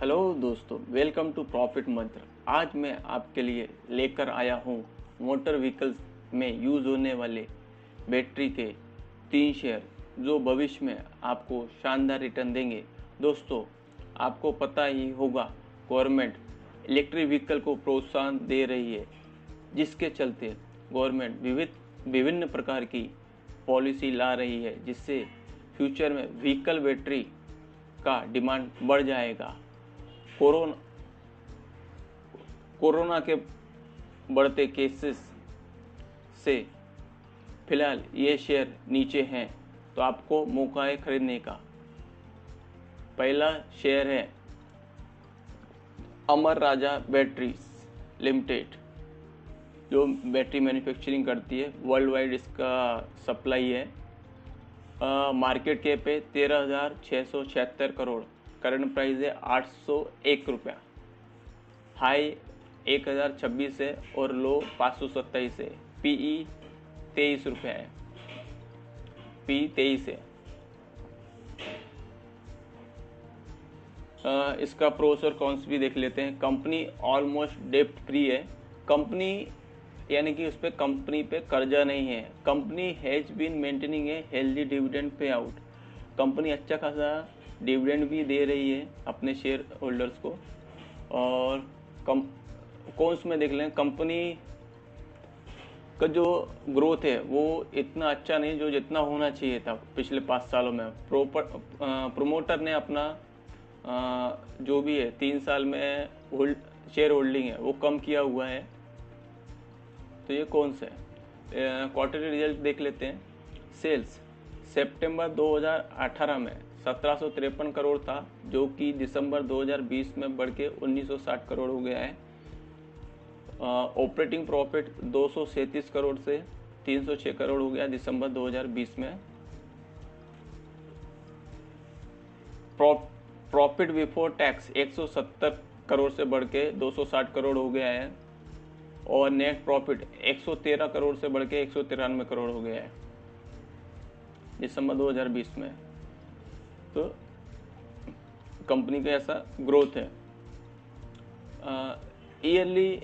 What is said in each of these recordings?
Hello दोस्तों, welcome to profit मंत्र। आज मैं आपके लिए लेकर आया हूँ मोटर व्हीकल्स में यूज़ होने वाले बैटरी के 3 शेयर जो भविष्य में आपको शानदार रिटर्न देंगे। दोस्तों, आपको पता ही होगा गवर्नमेंट इलेक्ट्रिक व्हीकल को प्रोत्साहन दे रही है, जिसके चलते गवर्नमेंट विभिन्न प्रकार की पॉलिसी ला रही है, जिससे फ्यूचर में व्हीकल बैटरी का डिमांड बढ़ जाएगा। कोरोना कोरोना के बढ़ते केसेस से फिलहाल ये शेयर नीचे हैं, तो आपको मौका है खरीदने का। पहला शेयर है अमर राजा बैटरीज लिमिटेड, जो बैटरी मैन्युफैक्चरिंग करती है। वर्ल्ड वाइड इसका सप्लाई है। मार्केट कैप है 13,676 करोड़। करंट प्राइस है 801 रुपया। हाई 1026 है और लो 527 है। पीई 23 रुपया है। पी 23 है। इसका प्रोस और कॉन्स भी देख लेते हैं। कंपनी ऑलमोस्ट डेप्ट फ्री है। कंपनी यानी कि उस पर कंपनी पे कर्जा नहीं है। Company has been maintaining a healthy dividend payout. Company अच्छा खासा डिविडेंड भी दे रही है अपने शेयर होल्डर्स को। और कम कौन में देख लें, कंपनी का जो ग्रोथ है वो इतना अच्छा नहीं जो जितना होना चाहिए था पिछले 5 सालों में। प्रोमोटर ने अपना जो भी है 3 साल में शेयर होल्डिंग है वो कम किया हुआ है। तो ये कौन सा है? क्वार्टरली रिजल्ट देख लेते हैं। सेल्स सितंबर 2018 में 1753 करोड़ था, जो कि दिसंबर 2020 में बढ़ के 1960 करोड़ हो गया है। ऑपरेटिंग प्रॉफिट 237 करोड़ से 306 करोड़ हो गया दिसंबर 2020 में। प्रॉफिट बिफोर टैक्स 170 करोड़ से बढ़ के 260 करोड़ हो गया है। और नेट प्रॉफिट 113 करोड़ से बढ़ के 193 करोड़ हो गया है दिसंबर 2020 में। तो कंपनी का ऐसा ग्रोथ है। ईयरली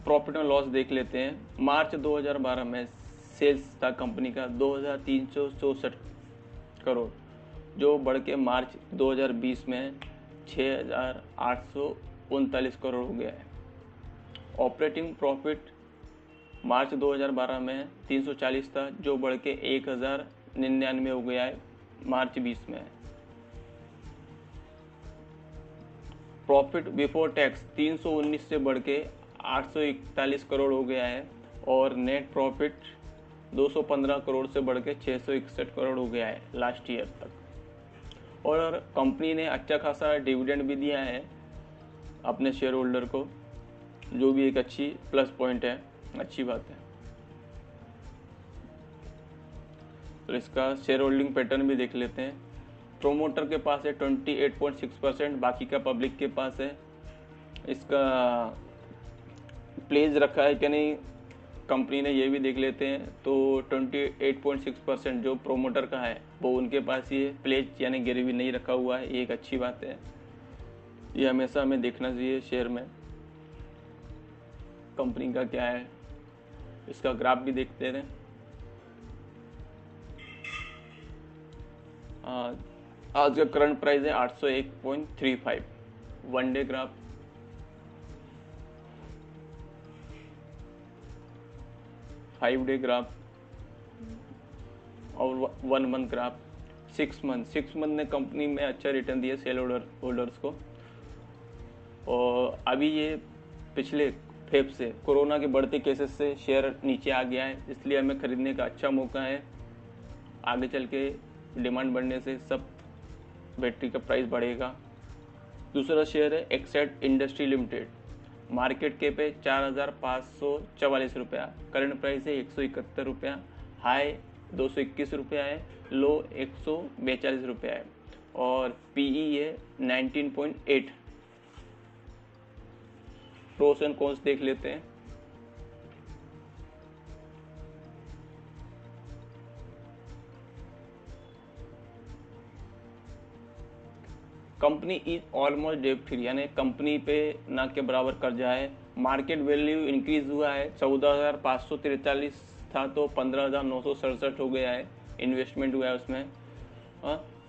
प्रॉफिट एंड लॉस देख लेते हैं। मार्च 2012 में सेल्स था कंपनी का 2,364 करोड़, जो बढ़ के मार्च 2020 में 6,839 करोड़ हो गया है। ऑपरेटिंग प्रॉफिट मार्च 2012 में 340 था, जो बढ़ के 1,099 हो गया है मार्च 20 में। प्रॉफिट बिफोर टैक्स 319 से बढ़ के 841 करोड़ हो गया है। और नेट प्रॉफिट 215 करोड़ से बढ़ के 661 करोड़ हो गया है लास्ट ईयर तक। और कंपनी ने अच्छा खासा डिविडेंड भी दिया है अपने शेयर होल्डर को, जो भी एक अच्छी प्लस पॉइंट है, अच्छी बात है। तो इसका शेयर होल्डिंग पैटर्न भी देख लेते हैं। प्रोमोटर के पास है 28.6%, बाकी का पब्लिक के पास है। इसका प्लेज रखा है कि नहीं कंपनी ने, ये भी देख लेते हैं। तो 28.6% जो प्रोमोटर का है वो उनके पास ही है। प्लेज यानी गिरवी नहीं रखा हुआ है, ये एक अच्छी बात है। ये हमेशा हमें देखना चाहिए शेयर में कंपनी का क्या है। इसका ग्राफ भी देखते हैं। आज का करंट प्राइस है 801.35। One day graph, 5 day graph और 1 मंथ ग्राफ। 6 मंथ ने कंपनी में अच्छा रिटर्न दिया सेल होल्डर्स को। और अभी ये पिछले फेब से कोरोना के बढ़ते केसेस से शेयर नीचे आ गया है, इसलिए हमें खरीदने का अच्छा मौका है। आगे चल के डिमांड बढ़ने से सब बैटरी का प्राइस बढ़ेगा। दूसरा शेयर है Exide industry limited. Market cap है 4,544 रुपया। करंट प्राइस है 171 रुपया। हाई 221 रुपया है, लो 142 रुपया है। और पीई है 19.8। प्रोस एंड कॉन्स देख लेते हैं। Company is almost debt free, यानी कंपनी पे ना के बराबर कर्जा है। मार्केट वैल्यू इंक्रीज हुआ है, 14,543 था तो 15,967 हो गया है, इन्वेस्टमेंट हुआ है उसमें।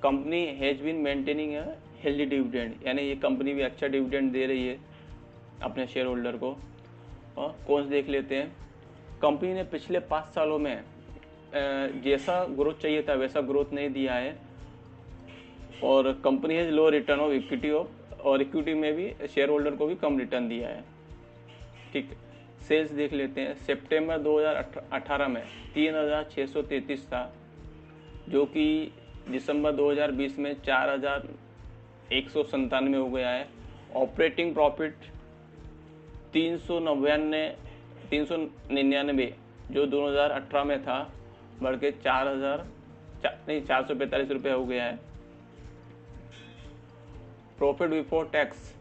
कंपनी हैज बीन मेंटेनिंग है हेल्दी डिविडेंड, यानी ये कंपनी भी अच्छा डिविडेंड दे रही है अपने शेयर होल्डर को। कौन देख लेते हैं। कंपनी ने पिछले 5 सालों में जैसा ग्रोथ चाहिए था वैसा ग्रोथ नहीं दिया है, और company has low return of equity और इक्विटी में भी शेयर होल्डर को भी कम रिटर्न दिया है। ठीक है, सेल्स देख लेते हैं। सितंबर 2018 में 3,633 था, जो कि दिसंबर 2020 में 4,197 हो गया है। ऑपरेटिंग प्रॉफिट 399 जो 2018 में था बढ़ के 445 रुपये हो गया है। प्रॉफिट बिफोर टैक्स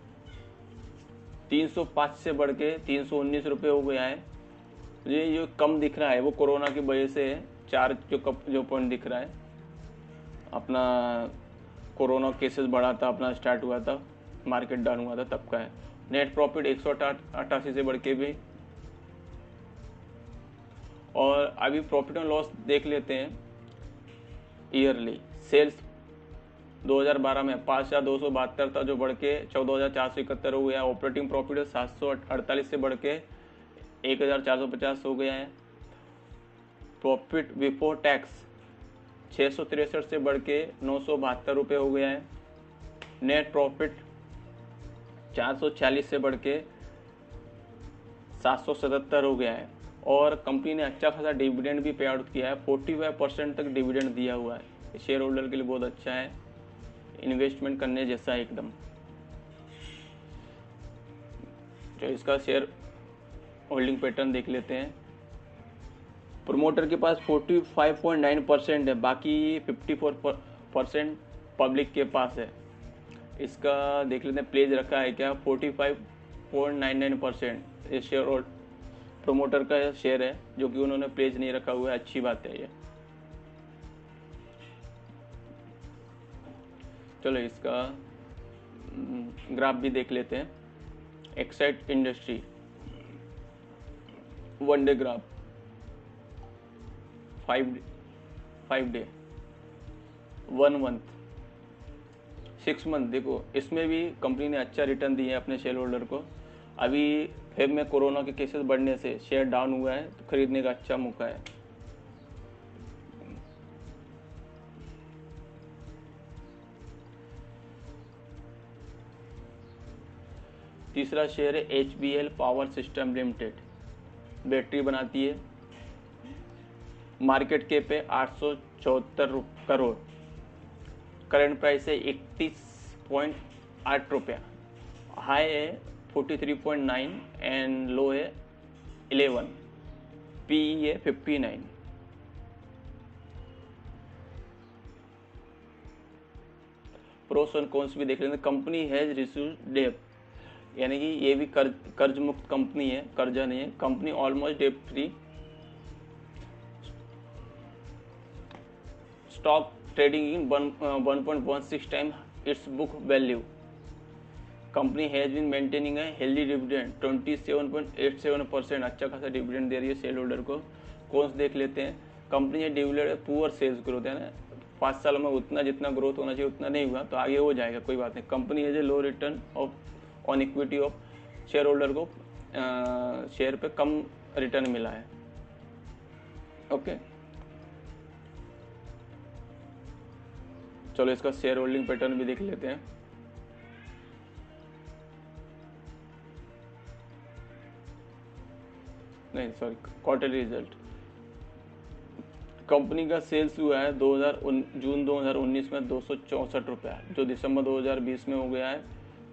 305 से बढ़ के 319 रुपये हो गया है। ये जो कम दिख रहा है वो कोरोना की वजह से है। चार जो पॉइंट दिख रहा है, अपना कोरोना केसेस बढ़ा था, अपना स्टार्ट हुआ था, मार्केट डाउन हुआ था, तब का है। नेट प्रॉफिट 188 से बढ़ के भी। और अभी प्रॉफिट एंड लॉस देख लेते हैं ईयरली। सेल्स 2012 में 5,272 था, जो बढ़ के 14,471 हो गया। ऑपरेटिंग प्रॉफिट 748 से बढ़ के 1,450 हो गया है। प्रॉफिट बिफोर टैक्स 663 से बढ़ के 972 रुपये हो गया है। नेट प्रॉफिट 440 से बढ़ के 777 हो गया है। और कंपनी ने अच्छा खासा डिविडेंड भी पे आउट किया है, 45% तक डिविडेंड दिया हुआ है। शेयर होल्डर के लिए बहुत अच्छा है, इन्वेस्टमेंट करने जैसा है एकदम। जो इसका शेयर होल्डिंग पैटर्न देख लेते हैं। प्रोमोटर के पास 45.9% है, बाकी 54% पब्लिक के पास है। इसका देख लेते हैं प्लेज रखा है क्या, 45.99%। ये शेयर और प्रोमोटर का शेयर है, जो कि उन्होंने प्लेज नहीं रखा हुआ है, अच्छी बात है ये। चलो इसका ग्राफ भी देख लेते हैं। Excite industry one day graph, 5 day, 1 month, 6 month. देखो इसमें भी कंपनी ने अच्छा रिटर्न दिया है अपने शेयर होल्डर को। अभी फेब में कोरोना के केसेस बढ़ने से शेयर डाउन हुआ है, तो खरीदने का अच्छा मौका है। तीसरा शेयर है HBL power system limited, battery बनाती है। मार्केट कैप है 874 करोड़, करंट प्राइस है 31.8 रुपया, हाई है 43.9 एंड लो है 11, PE है 59। प्रोस एंड कॉन्स भी देख लेते हैं। कंपनी हैज रिड्यूस्ड डेट, यानी कि ये भी कर्ज मुक्त कंपनी है, कर्जा नहीं है। Company almost debt free. Stock trading in 1.16 time its book value. Company has been maintaining है हेल्दी डिविडेंड 27.87%, अच्छा खासा डिविडेंड दे रही है शेयर होल्डर को। कौन देख लेते हैं। कंपनी है डिविडेंड पुअर सेल्स ग्रोथ, है ना, 5 सालों में उतना जितना ग्रोथ होना चाहिए उतना नहीं हुआ, तो आगे हो जाएगा, कोई बात नहीं। Company has a low return on equity of, share holder को शेयर पे कम रिटर्न मिला है। ओके, चलो इसका शेयर होल्डिंग पैटर्न भी देख लेते हैं। नहीं सॉरी, क्वार्टरली रिजल्ट। कंपनी का सेल्स हुआ है जून 2019 में 264 रुपया, जो दिसंबर 2020 में हो गया है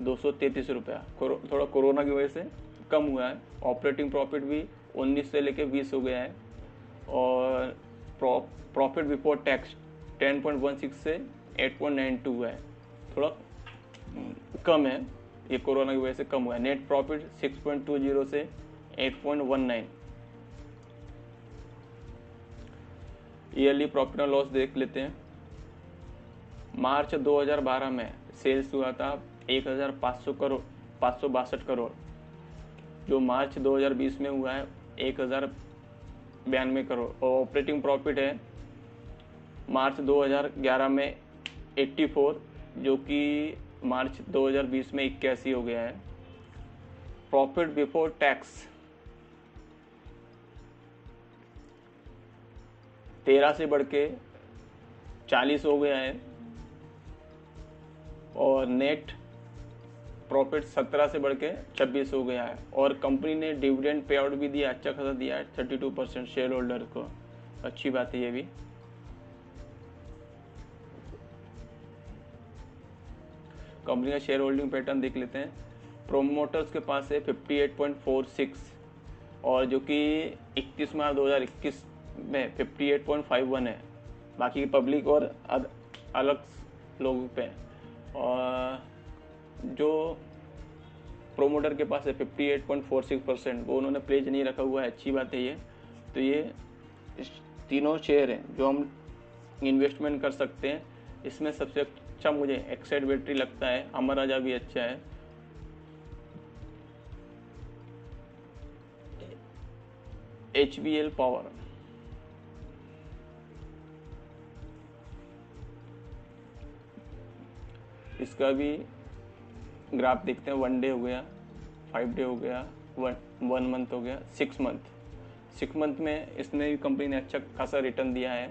233 रुपया। थोड़ा कोरोना की वजह से कम हुआ है। ऑपरेटिंग प्रॉफिट भी 19 से लेके 20 हो गया है। और प्रॉफिट बिफोर टैक्स 10.16 से 8.92 हुआ है, थोड़ा कम है, ये कोरोना की वजह से कम हुआ है। नेट प्रॉफिट 6.20 से 8.19। ईयरली प्रॉफिट एंड लॉस देख लेते हैं। मार्च 2012 में सेल्स हुआ था 1500 करोड़ 562 करोड़, जो मार्च 2020 में हुआ है 1092 करोड़। और ऑपरेटिंग प्रॉफिट है मार्च 2011 में 84, जो कि मार्च 2020 में 81 हो गया है। प्रॉफिट बिफोर टैक्स 13 से बढ़ के 40 हो गया है। और नेट प्रॉफिट 17 से बढ़ के 26 हो गया है। और कंपनी ने डिविडेंड पे आउट भी दिया, अच्छा खासा दिया है 32% शेयर होल्डर को, अच्छी बात है ये भी। कंपनी का शेयर होल्डिंग पैटर्न देख लेते हैं। प्रोमोटर्स के पास है 58.46, और जो कि 31 मार्च 2021 में 58.51 है। बाकी पब्लिक और अलग लोगों पे। और जो प्रोमोटर के पास है 58.46%, वो उन्होंने प्लेज नहीं रखा हुआ है, अच्छी बात है ये। तो ये तीनों शेयर हैं जो हम इन्वेस्टमेंट कर सकते हैं। इसमें सबसे अच्छा मुझे एक्साइड बैटरी लगता है, अमर राजा भी अच्छा है। HBL पावर, इसका भी ग्राफ देखते हैं। 1 डे हो गया, 5 डे हो गया, 1 मंथ हो गया, 6 मंथ। 6 मंथ में इसने भी कंपनी ने अच्छा खासा रिटर्न दिया है।